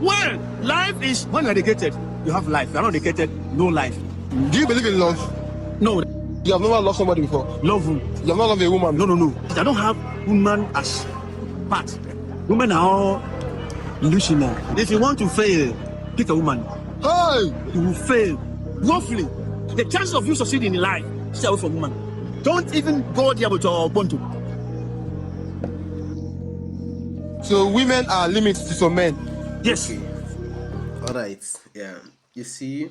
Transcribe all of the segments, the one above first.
Well, life is when you're dedicated, you have life. You're not dedicated, no life. Do you believe in love? No, You have never loved somebody before. love. You have not loved a woman. No. I don't have woman as part. Women are all illusional. If you want to fail, pick a woman. Hey! You will fail. Roughly, the chance of you succeeding in life, stay away from woman. Don't even go there with your buntu. So women are limited to some men. Yes. Okay. All right. Yeah. You see,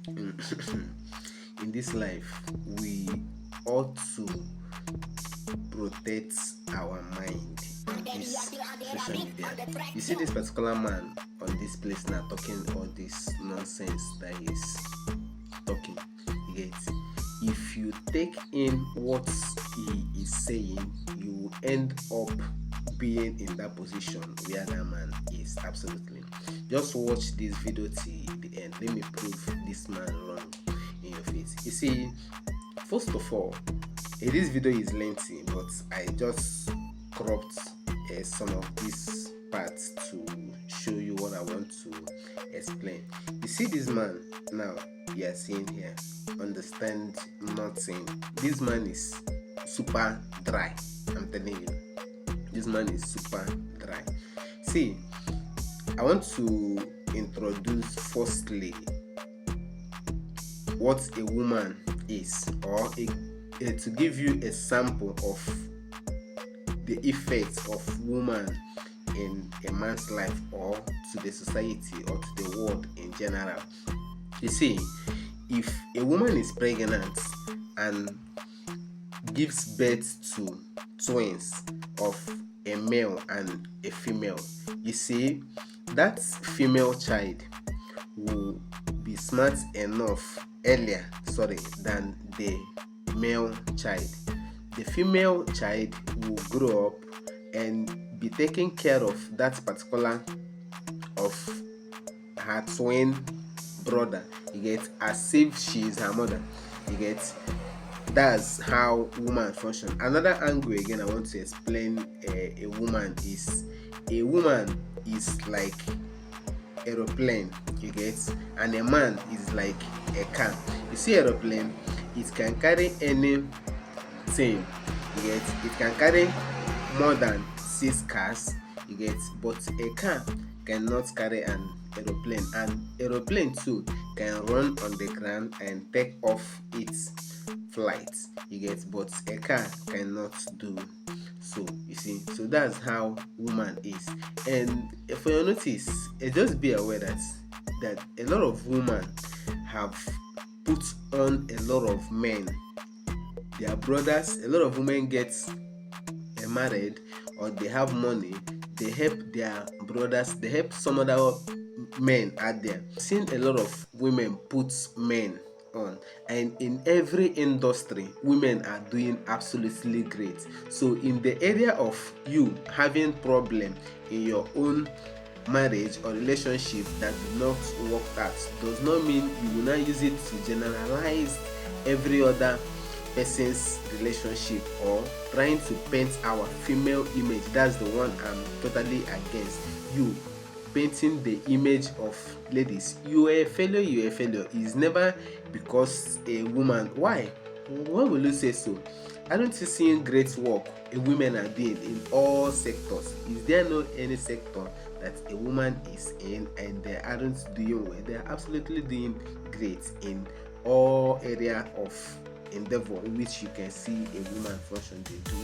in this life, we ought to protect our mind. This social media. You see this particular man on this place now talking all this nonsense that he's talking. You get? If you take in what he is saying, you will end up being in that position where that man is. Absolutely. Just watch this video till the end. Let me prove this man wrong in your face. You see, first of all, this video is lengthy, but I just cropped some of these parts to show you what I want to explain. You see this man now, you are seeing here, understand nothing. This man is super dry. I'm telling you, this man is super dry. See, I want to introduce firstly what a woman is, or to give you a sample of the effects of woman in a man's life, or to the society, or to the world in general. You see, if a woman is pregnant and gives birth to twins of a male and a female, you see, that female child will be smart enough earlier than the male child. The female child will grow up and be taking care of that particular of her twin brother. You get, as if she is her mother. You get, that's how woman function. Another angle again I want to explain a woman is like aeroplane, you get, and a man is like a car. You see, aeroplane, it can carry anything, you get, it can carry more than 6 cars, you get, but a car cannot carry an aeroplane, and aeroplane too can run on the ground and take off its flight, you get, but a car cannot do so. You see, so that's how woman is. And if you notice, just be aware that a lot of women have put on a lot of men, their brothers. A lot of women get married, or they have money, they help their brothers, they help some other men out there. I've seen a lot of women put men on, and in every industry women are doing absolutely great. So in the area of you having problem in your own marriage or relationship that did not work out, does not mean you will not use it to generalize every other person's relationship, or trying to paint our female image. That's the one I'm totally against. You painting the image of ladies, you are a failure is never because a woman. Why will you say so? Aren't you seeing great work women are doing in all sectors? Is there no any sector that a woman is in and they aren't doing well? They are absolutely doing great in all area of endeavor in which you can see a woman function. They do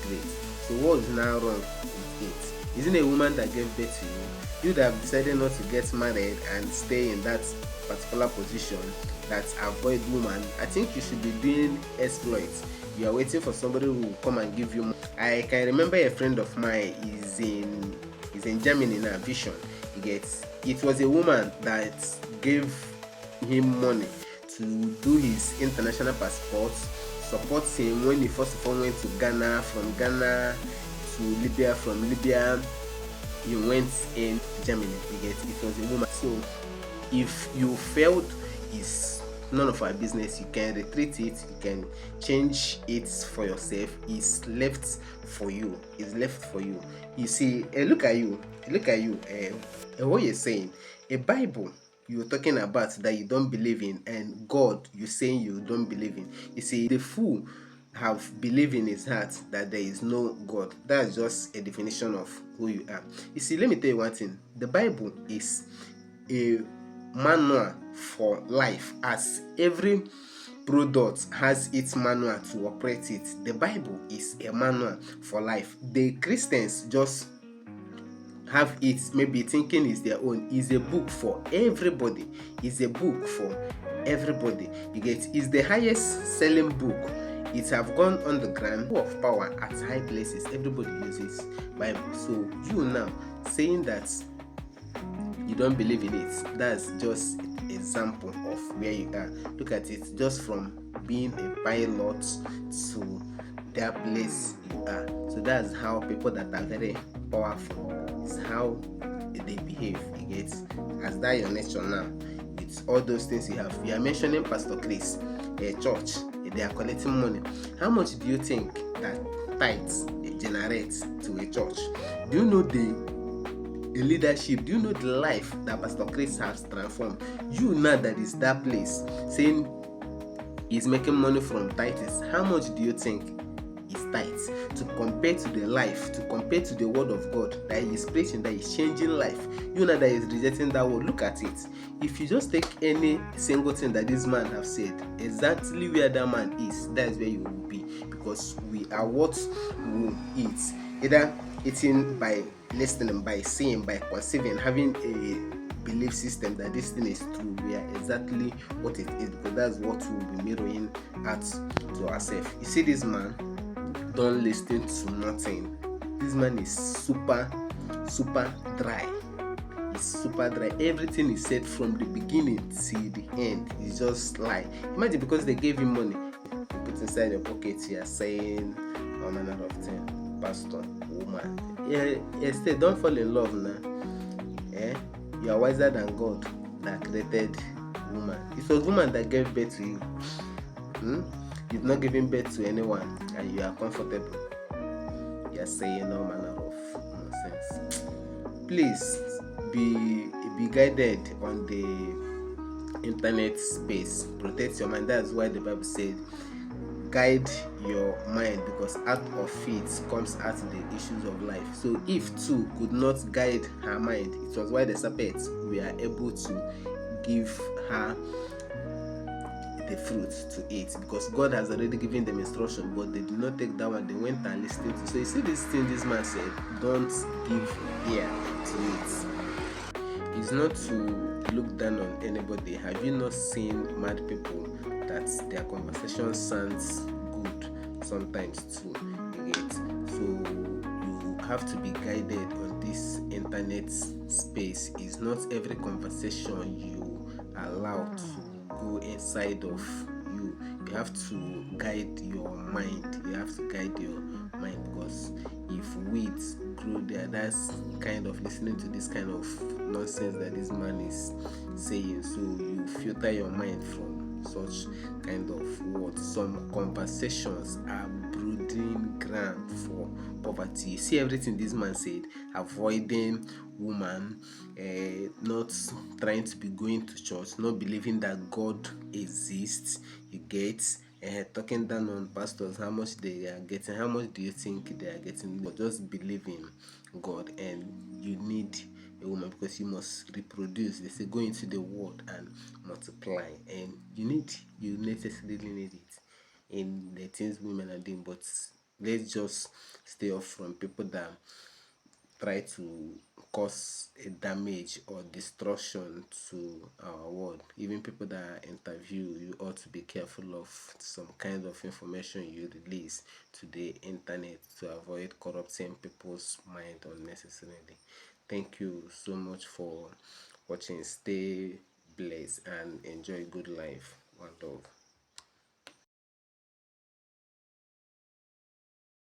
great. So what is now wrong with it? Isn't a woman that gave birth to you, you'd have decided not to get married and stay in that particular position that avoid woman? I think you should be doing exploits. You are waiting for somebody who will come and give you money. I can remember a friend of mine is in Germany now, Vision. It was a woman that gave him money to do his international passport, support him when he first of all went to Ghana, from Ghana to Libya, from Libya he went in Germany. It was a woman. So if you failed his none of our business. You can retreat it, you can change it for yourself. It's left for you. It's left for you. You see, look at you, what you're saying. A Bible you're talking about that you don't believe in, and God you're saying you don't believe in. You see, the fool have believed in his heart that there is no God. That's just a definition of who you are. You see, let me tell you one thing. The Bible is a manual for life, as every product has its manual to operate it. The Bible is a manual for life. The Christians just have it, maybe thinking is their own. Is a book for everybody. Is a book for everybody. You get, is the highest selling book. It have gone on the ground of power at high places. Everybody uses Bible. So you now saying that you don't believe in it, that's just example of where you are. Look at it, just from being a pilot to that place you are. So that's how people that are very powerful, is how they behave. You get, as that your nature now. It's all those things you have. You are mentioning Pastor Chris, a church, they are collecting money. How much do you think that tithes generates to a church? Do you know the leadership? Do you know the life that Pastor Chris has transformed? You know that is that place saying he's making money from tithes. How much do you think is tithes to compare to the life, to compare to the word of God that he is preaching, that is changing life? You know that he is rejecting that word. Look at it. If you just take any single thing that this man have said, exactly where that man is, that is where you will be, because we are what we eat. Either eating by listening, by seeing, by conceiving, having a belief system that this thing is true. We are exactly what it is, because that's what we'll be mirroring at to ourselves. You see, this man don't listen to nothing. This man is super dry. It's super dry. Everything is said from the beginning till the end. It's just lie. Imagine, because they gave him money, you put inside your pocket, you are saying all manner of things. Pastor, woman, instead, don't fall in love now. You are wiser than God that created woman. It was woman that gave birth to you. You've not given birth to anyone, and you are comfortable. You are saying all manner of nonsense. Please be guided on the internet space. Protect your mind. That's why the Bible said, guide your mind, because out of it comes out the issues of life. So Eve too could not guide her mind. It was why the serpent were able to give her the fruit to eat, because God has already given them instruction, but they did not take that one. They went and listened to. So you see this thing this man said, don't give ear to it. It's not to look down on anybody. Have you not seen mad people that their conversation sounds good sometimes too? You get, so you have to be guided on this internet space. It's not every conversation you allow to go inside of you. You have to guide your mind. You have to guide your mind, because if weeds grow there, that's kind of listening to this kind of nonsense that this man is saying. So you filter your mind from such kind of words. Some conversations are brooding ground for poverty. You see everything this man said: avoiding woman, not trying to be going to church, not believing that God exists. You get, talking down on pastors, how much they are getting. How much do you think they are getting? But just believe in God, and you need a woman, because you must reproduce. They say go into the world and multiply, and you necessarily need it in the things women are doing. But let's just stay off from people that try to cause a damage or destruction to our world. Even people that interview, you ought to be careful of some kind of information you release to the internet to avoid corrupting people's mind unnecessarily. Thank you so much for watching. Stay blessed and enjoy good life. One love.